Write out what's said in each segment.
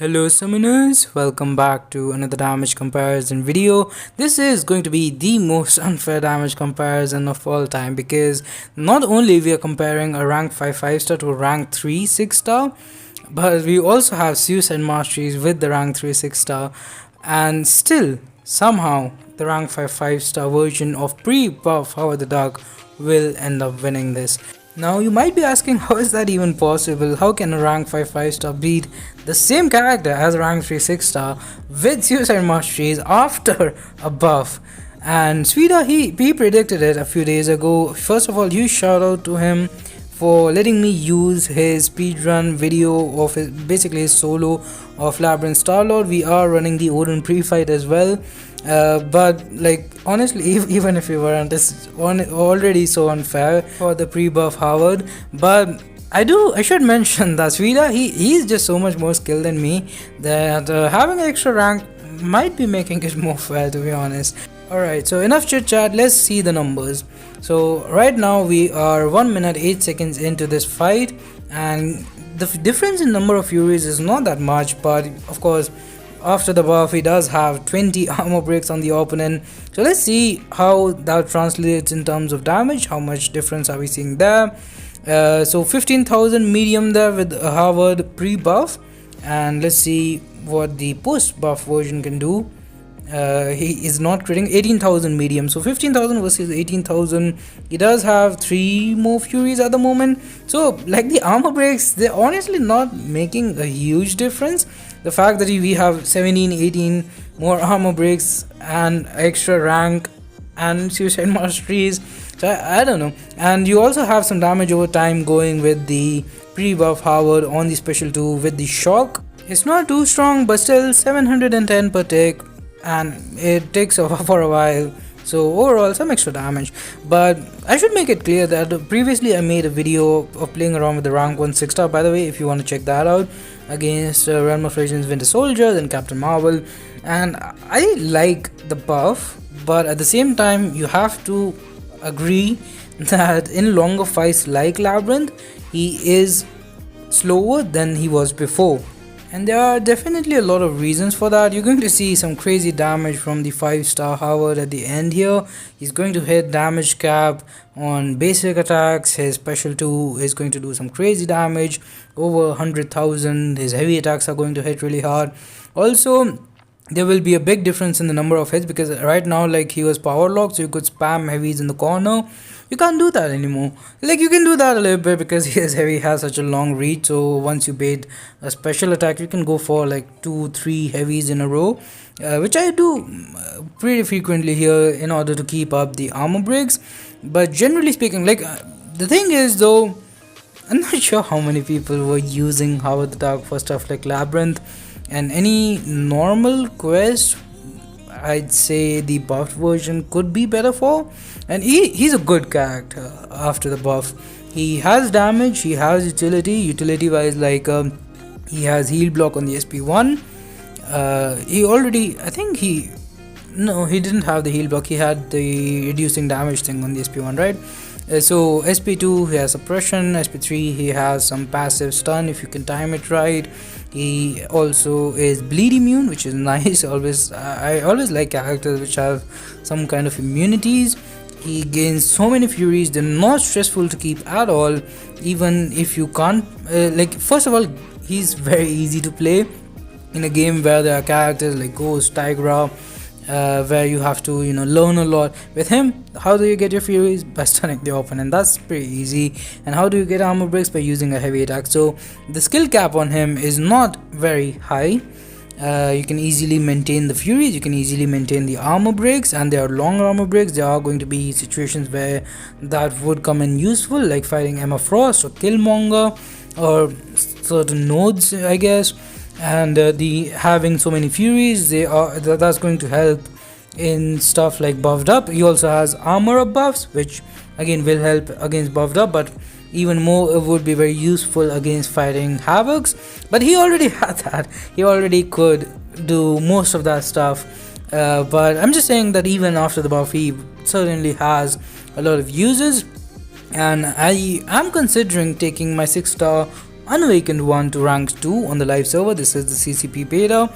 Hello summoners, welcome back to another damage comparison video. This is going to be the most unfair damage comparison of all time because not only we are comparing a rank 5 5-star to a rank 3 6-star, but we also have Suicide Masteries with the rank 3 6-star, and still somehow the rank 5 5-star version of pre-buff Howard the Duck will end up winning this. Now you might be asking, how is that even possible? How can a rank 5 5-star beat the same character as a rank 3 6-star with Suicide Masteries after a buff? And Sweda, he predicted it a few days ago. First of all, huge shout out to him for letting me use his speedrun video of basically his solo of Labyrinth Starlord. We are running the Odin pre-fight as well. But like honestly, even if we weren't, it's already so unfair for the pre-buff Howard. But I should mention that Sweda, he's just so much more skilled than me that having an extra rank might be making it more fair, to be honest. Alright, so enough chit chat, let's see the numbers. So right now we are 1 minute 8 seconds into this fight, and the difference in number of Furies is not that much, but of course after the buff he does have 20 armor breaks on the opponent. So let's see how that translates in terms of damage. How much difference are we seeing there? So 15,000 medium there with Howard pre-buff, and let's see what the post-buff version can do. He is not critting. 18,000 medium, so 15,000 versus 18,000. He does have 3 more Furies at the moment, so like the armor breaks, they're honestly not making a huge difference. The fact that we have 17 18 more armor breaks and extra rank and Suicide Masteries, so I don't know. And you also have some damage over time going with the pre-buff Howard on the special 2 with the shock. It's not too strong, but still 710 per tick, and it takes off for a while, so overall some extra damage. But I should make it clear that previously I made a video of playing around with the rank 1 6-star, by the way, if you want to check that out, against Realm of Legends Winter Soldier and Captain Marvel. And I like the buff, but at the same time you have to agree that in longer fights like Labyrinth, he is slower than he was before. And there are definitely a lot of reasons for that. You're going to see some crazy damage from the 5-star Howard at the end here. He's going to hit damage cap on basic attacks. His special 2 is going to do some crazy damage, over 100,000. His heavy attacks are going to hit really hard. Also, there will be a big difference in the number of hits, because right now like he was power locked, so you could spam heavies in the corner. You can't do that anymore. Like you can do that a little bit because his heavy has such a long reach, so once you bait a special attack you can go for like 2-3 heavies in a row, which I do pretty frequently here in order to keep up the armor breaks. But generally speaking, like the thing is though, I'm not sure how many people were using Howard the Duck for stuff like Labyrinth, and any normal quest I'd say the buffed version could be better for. And he's a good character after the buff. He has damage, he has utility wise, like he has heal block on the SP1. He already, I think he didn't have the heal block, he had the reducing damage thing on the SP1, right? So SP2 he has suppression, SP3 he has some passive stun if you can time it right. He also is bleed immune, which is nice. I always like characters which have some kind of immunities. He gains so many Furies, they're not stressful to keep at all, even if you can't like, first of all, he's very easy to play in a game where there are characters like Ghost, Tigra, where you have to learn a lot. With him, how do you get your Furies? By stunning the opponent, that's pretty easy. And how do you get armor breaks? By using a heavy attack. So the skill cap on him is not very high. You can easily maintain the Furies, you can easily maintain the armor breaks, and there are long armor breaks. There are going to be situations where that would come in useful, like fighting Emma Frost or Killmonger or certain nodes, I guess. And the having so many Furies, that's going to help in stuff like buffed up. He also has armor up buffs, which again will help against buffed up, but even more it would be very useful against fighting Havocs. But he already had that, he already could do most of that stuff. But I'm just saying that even after the buff he certainly has a lot of uses, and I am considering taking my 6-star unawakened one to rank 2 on the live server. This is the CCP beta.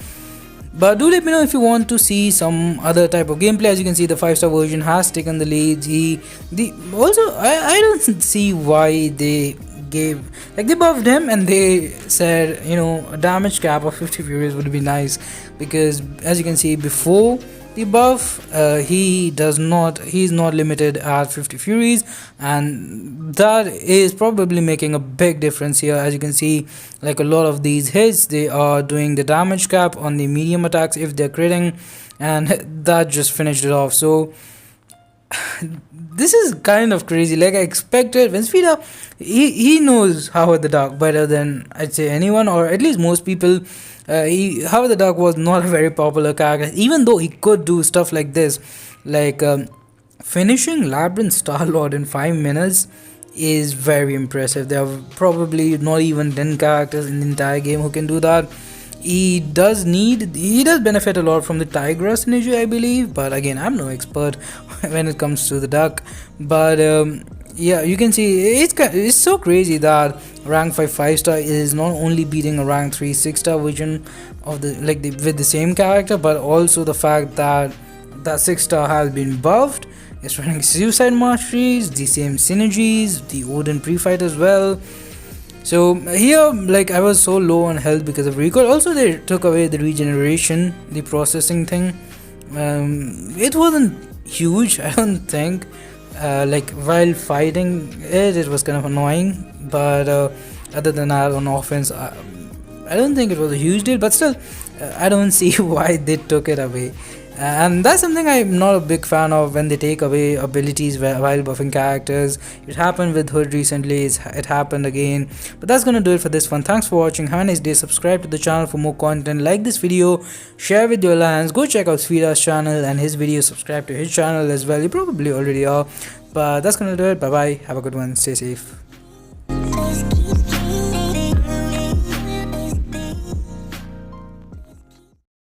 But do let me know if you want to see some other type of gameplay. As you can see, the 5-star version has taken the lead. I don't see why they they buffed him and they said, a damage cap of 50 furies would be nice, because as you can see before the buff, he's not limited at 50 furies, and that is probably making a big difference here. As you can see, like a lot of these hits, they are doing the damage cap on the medium attacks if they're critting, and that just finished it off. So this is kind of crazy. Like I expected, Vinsfida, he knows Howard the Dark better than I'd say anyone, or at least most people. Howard the Dark was not a very popular character, even though he could do stuff like this, like finishing Labyrinth Star-Lord in 5 minutes is very impressive. There are probably not even 10 characters in the entire game who can do that. He does benefit a lot from the Tigra synergy, I believe, but again, I'm no expert when it comes to the duck. But yeah, you can see it's so crazy that rank 5 5-star is not only beating a rank 3 6-star version of with the same character, but also the fact that that 6-star has been buffed. It's running suicide masteries, the same synergies, the Odin pre-fight as well. So here, like, I was so low on health because of recoil. Also, they took away the regeneration, the processing thing. It wasn't huge, I don't think. Like while fighting it was kind of annoying, but other than that, on offense, I don't think it was a huge deal. But still, I don't see why they took it away. And that's something I'm not a big fan of, when they take away abilities while buffing characters. It happened with Hood recently, it happened again. But that's gonna do it for this one. Thanks for watching, have a nice day, subscribe to the channel for more content, like this video, share with your alliance, go check out Sfeda's channel and his videos, subscribe to his channel as well. You probably already are. But that's gonna do it. Bye bye, have a good one, stay safe.